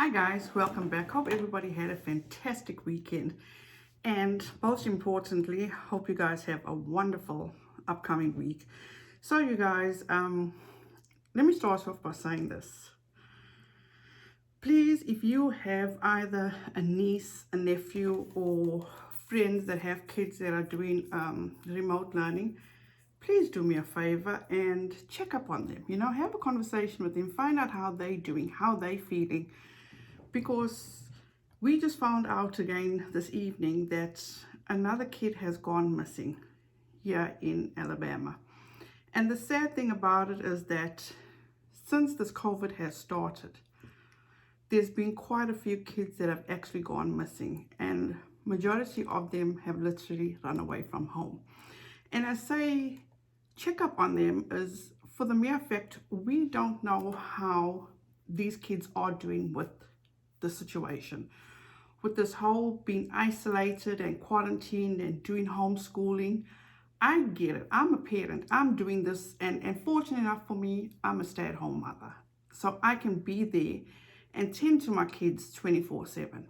Hi guys, welcome back. Hope everybody had a fantastic weekend, and most importantly, hope you guys have a wonderful upcoming week. So you guys, let me start off by saying this. Please, if you have either a niece, a nephew, or friends that have kids that are doing remote learning, please do me a favor and check up on them. Have a conversation with them, find out how they're doing, how they're feeling, because we just found out again this evening that another kid has gone missing here in Alabama. And the sad thing about it is that since this COVID has started, there's been quite a few kids that have actually gone missing, and majority of them have literally run away from home. And I say check up on them is for the mere fact we don't know how these kids are doing with the situation. With this whole being isolated and quarantined and doing homeschooling, I get it. I'm a parent. I'm doing this, and fortunate enough for me, I'm a stay-at-home mother. So I can be there and tend to my kids 24/7.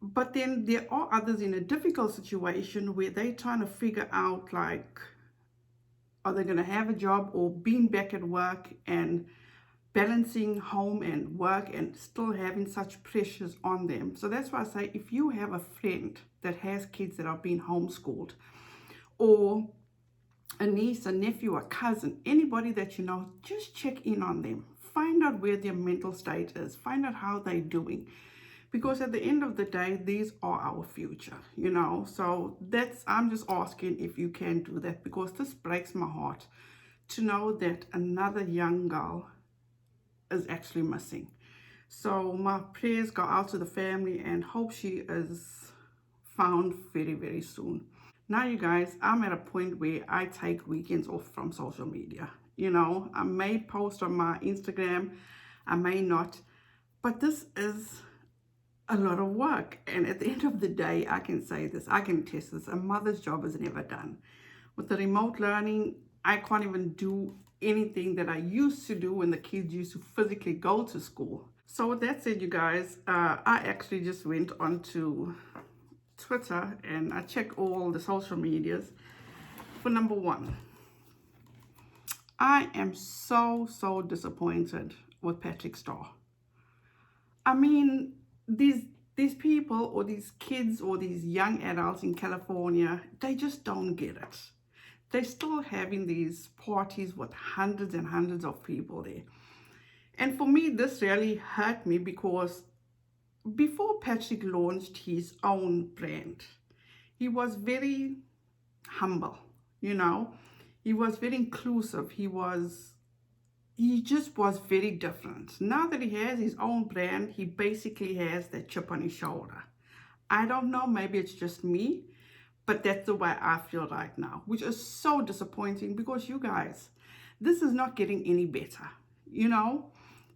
But then there are others in a difficult situation where they're trying to figure out, like, are they going to have a job or being back at work and balancing home and work and still having such pressures on them. So that's why I say, if you have a friend that has kids that are being homeschooled, or a niece, a nephew, a cousin, anybody that you know, just check in on them. Find out where their mental state is. Find out how they're doing. Because at the end of the day, these are our future. So I'm just asking if you can do that, because this breaks my heart to know that another young girl is actually missing. So my prayers go out to the family and hope she is found very, very soon. Now, you guys, I'm at a point where I take weekends off from social media. I may post on my Instagram, I may not, but this is a lot of work. And at the end of the day, I can say this, I can attest this, a mother's job is never done. With the remote learning, I can't even do anything that I used to do when the kids used to physically go to school. So with that said, you guys, I actually just went onto Twitter and I checked all the social medias. For number one, I am so disappointed with Patrick Starrr. I mean, these people or these kids or these young adults in California, they just don't get it. They're still having these parties with hundreds and hundreds of people there. And for me, this really hurt me, because before Patrick launched his own brand, he was very humble, He was very inclusive. He just was very different. Now that he has his own brand, he basically has that chip on his shoulder. I don't know, maybe it's just me, but that's the way I feel right now, which is so disappointing, because you guys, this is not getting any better.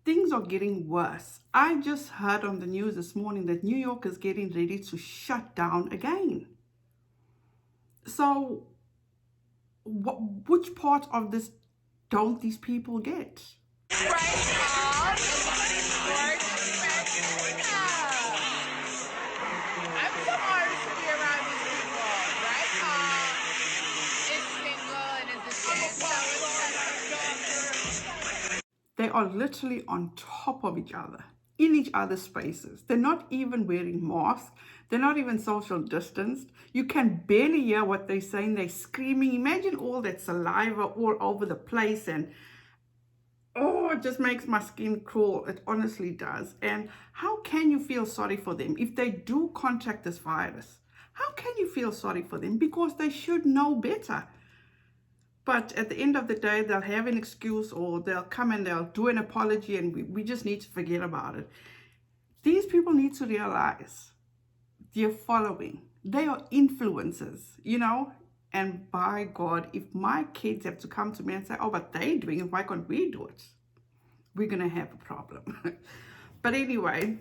Things are getting worse. I just heard on the news this morning that New York is getting ready to shut down again. So which part of this don't these people get? They are literally on top of each other, in each other's spaces. They're not even wearing masks. They're not even social distanced. You can barely hear what they're saying. They're screaming. Imagine all that saliva all over the place, and it just makes my skin crawl. It honestly does. And how can you feel sorry for them if they do contract this virus? How can you feel sorry for them? Because they should know better. But at the end of the day, they'll have an excuse, or they'll come and they'll do an apology, and we just need to forget about it. These people need to realize their following. They are influencers, And by God, if my kids have to come to me and say, oh, but they're doing it, why can't we do it? We're going to have a problem. But anyway,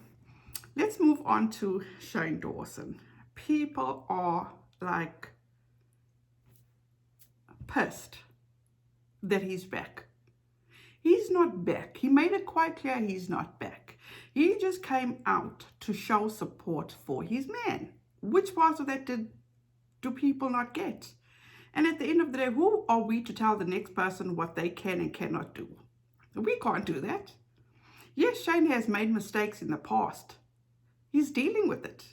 let's move on to Shane Dawson. People are like pissed that he's back. He's not back. He made it quite clear he's not back. He just came out to show support for his man. Which parts of that do people not get? And at the end of the day, who are we to tell the next person what they can and cannot do? We can't do that. Yes, Shane has made mistakes in the past. He's dealing with it.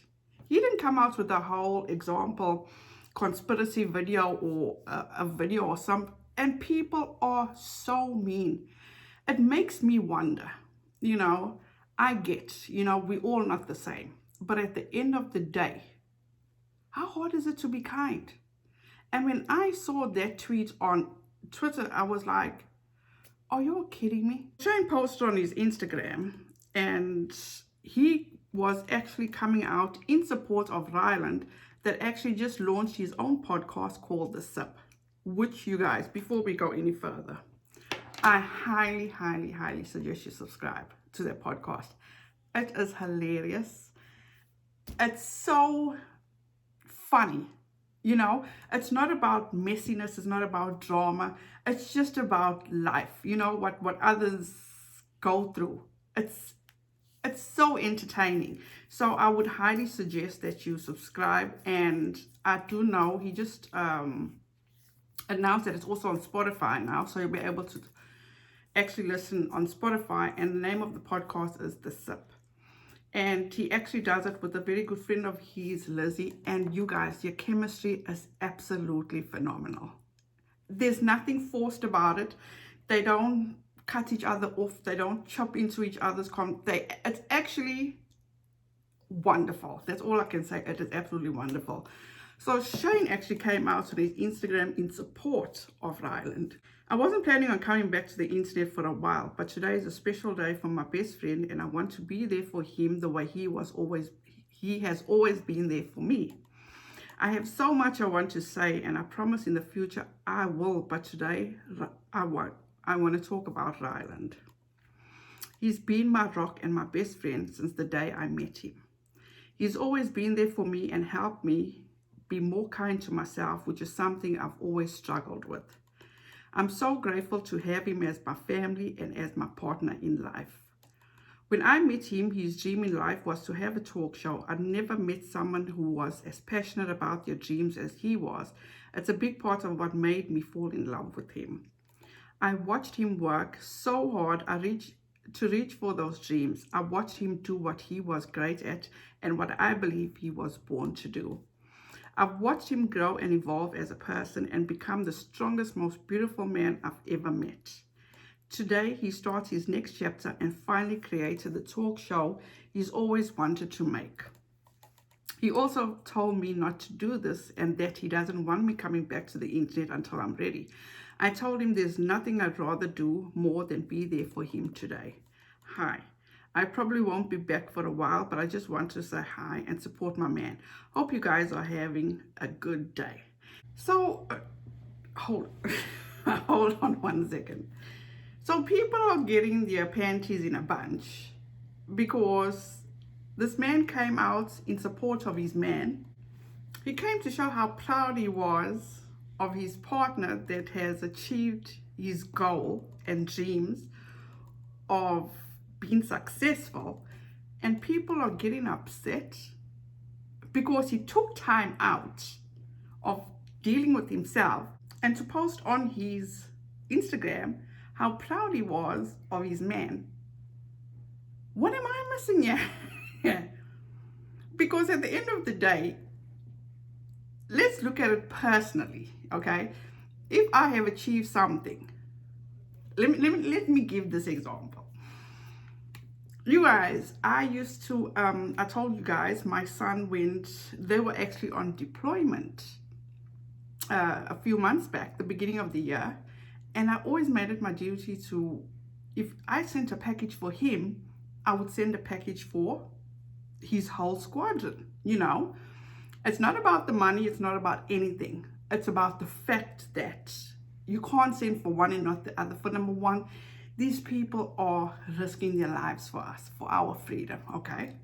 He didn't come out with a whole example conspiracy video or a video or some, and people are so mean. It makes me wonder, I get, we're all not the same. But at the end of the day, how hard is it to be kind? And when I saw that tweet on Twitter, I was like, are you kidding me? Shane posted on his Instagram, and he was actually coming out in support of Ryland, that actually just launched his own podcast called The Sip, which you guys, before we go any further, I highly, highly, highly suggest you subscribe to their podcast. It is hilarious. It's so funny. It's not about messiness. It's not about drama. It's just about life. What others go through. It's so entertaining. So I would highly suggest that you subscribe. And I do know he just announced that it's also on Spotify now. So you'll be able to actually listen on Spotify. And the name of the podcast is The Sip. And he actually does it with a very good friend of his, Lizzie. And you guys, your chemistry is absolutely phenomenal. There's nothing forced about it. They don't cut each other off. They don't chop into each other's it's actually wonderful. That's all I can say. It is absolutely wonderful. So Shane actually came out on his Instagram in support of Ryland. I wasn't planning on coming back to the internet for a while, but today is a special day for my best friend, and I want to be there for him the way he has always been there for me. I have so much I want to say, and I promise in the future I will, but today I won't. I want to talk about Ryland. He's been my rock and my best friend since the day I met him. He's always been there for me and helped me be more kind to myself, which is something I've always struggled with. I'm so grateful to have him as my family and as my partner in life. When I met him, his dream in life was to have a talk show. I'd never met someone who was as passionate about their dreams as he was. It's a big part of what made me fall in love with him. I watched him work so hard to reach for those dreams. I watched him do what he was great at and what I believe he was born to do. I've watched him grow and evolve as a person and become the strongest, most beautiful man I've ever met. Today, he starts his next chapter and finally created the talk show he's always wanted to make. He also told me not to do this and that he doesn't want me coming back to the internet until I'm ready. I told him there's nothing I'd rather do more than be there for him today. Hi. I probably won't be back for a while, but I just want to say hi and support my man. Hope you guys are having a good day. So, hold on 1 second. So people are getting their panties in a bunch because this man came out in support of his man. He came to show how proud he was of his partner that has achieved his goal and dreams of being successful, and people are getting upset because he took time out of dealing with himself and to post on his Instagram how proud he was of his man. What am I missing here? Because at the end of the day, let's look at it personally, okay? If I have achieved something, let me give this example. You guys, I told you guys my son they were actually on deployment a few months back, the beginning of the year. And I always made it my duty to, if I sent a package for him, I would send a package for his whole squadron, It's not about the money, it's not about anything. It's about the fact that you can't send for one and not the other. For number one, these people are risking their lives for us, for our freedom, okay?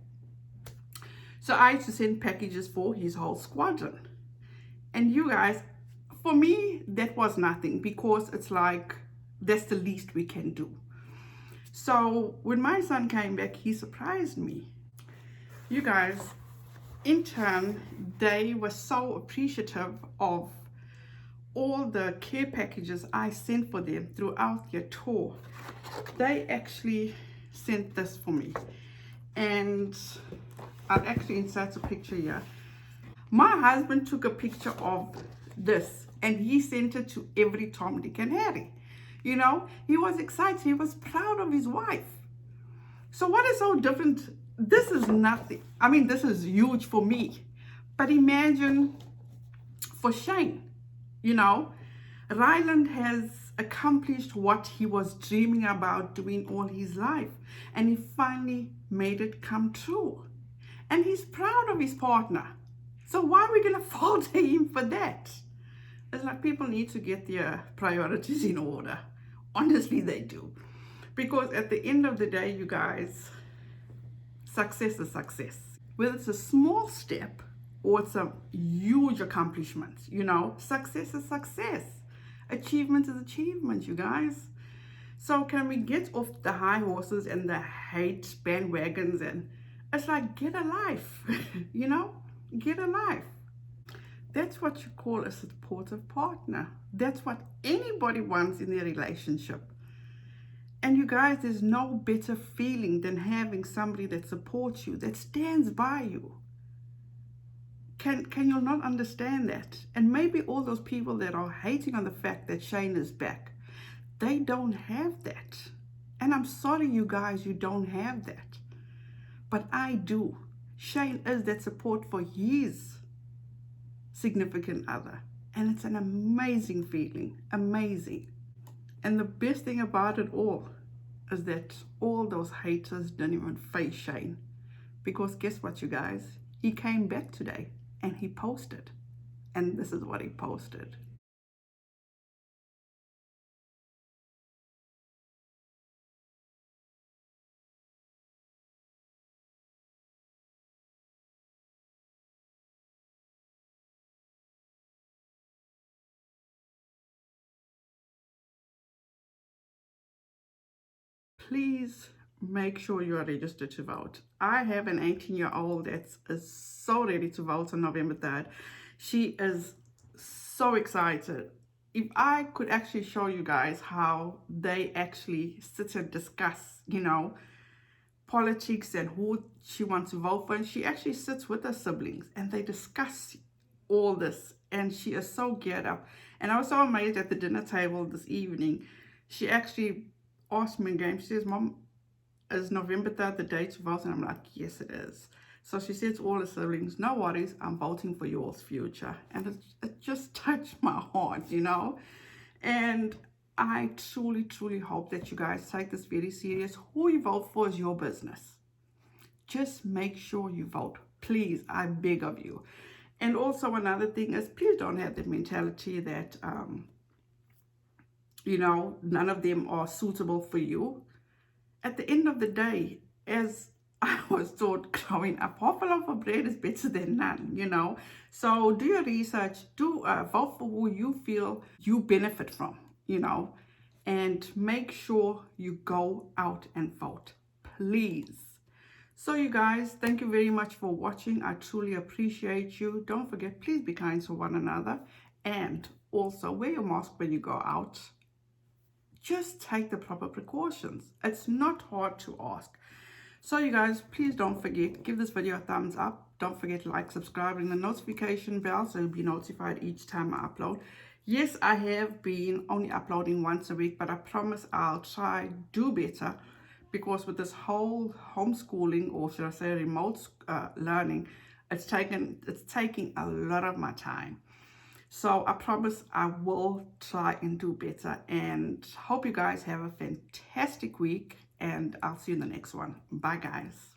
So I used to send packages for his whole squadron. And you guys, for me, that was nothing because it's like, that's the least we can do. So when my son came back, he surprised me. You guys, in turn, they were so appreciative of all the care packages I sent for them throughout their tour. They actually sent this for me, and I'll actually insert a picture here. My husband took a picture of this and he sent it to every Tom, Dick, and Harry. You know, he was excited, he was proud of his wife. So what is so different? This is nothing. I mean, this is huge for me. But imagine for Shane, you know, Ryland has accomplished what he was dreaming about doing all his life. And he finally made it come true. And he's proud of his partner. So why are we going to fault him for that? It's like people need to get their priorities in order. Honestly, they do. Because at the end of the day, you guys, success is success. Whether it's a small step or it's a huge accomplishment, you know, success is success. Achievement is achievement, you guys. So can we get off the high horses and the hate bandwagons? And it's like, get a life, you know, get a life. That's what you call a supportive partner. That's what anybody wants in their relationship. And you guys, there's no better feeling than having somebody that supports you, that stands by you. Can you not understand that? And maybe all those people that are hating on the fact that Shane is back, they don't have that. And I'm sorry, you guys, you don't have that. But I do. Shane is that support for his significant other. And it's an amazing feeling. Amazing. And the best thing about it all is that all those haters didn't even face Shane. Because guess what, you guys? He came back today and he posted. And this is what he posted. Please make sure you are registered to vote. I have an 18-year-old that is so ready to vote on November 3rd. She is so excited. If I could actually show you guys how they actually sit and discuss, you know, politics and who she wants to vote for. And she actually sits with her siblings and they discuss all this. And she is so geared up. And I was so amazed at the dinner table this evening. She actually asked me again. She says, Mom, is November 3rd the day to vote? And I'm like, yes, it is. So she says to all the siblings, no worries, I'm voting for yours future. And it just touched my heart, you know. And I truly, truly hope that you guys take this very serious. Who you vote for is your business. Just make sure you vote. Please, I beg of you. And also another thing is, please don't have the mentality that, you know, none of them are suitable for you. At the end of the day, as I was taught growing up, half a loaf of bread is better than none, you know. So do your research, do vote for who you feel you benefit from, you know, and make sure you go out and vote, please. So you guys, thank you very much for watching. I truly appreciate you. Don't forget, please be kind to one another, and also wear your mask when you go out. Just take the proper precautions. It's not hard to ask. So you guys, please don't forget, give this video a thumbs up. Don't forget to like, subscribe, and the notification bell so you'll be notified each time I upload. Yes, I have been only uploading once a week, but I promise I'll try do better, because with this whole homeschooling, or should I say remote learning, it's taking a lot of my time. So I promise I will try and do better, and hope you guys have a fantastic week, and I'll see you in the next one. Bye guys.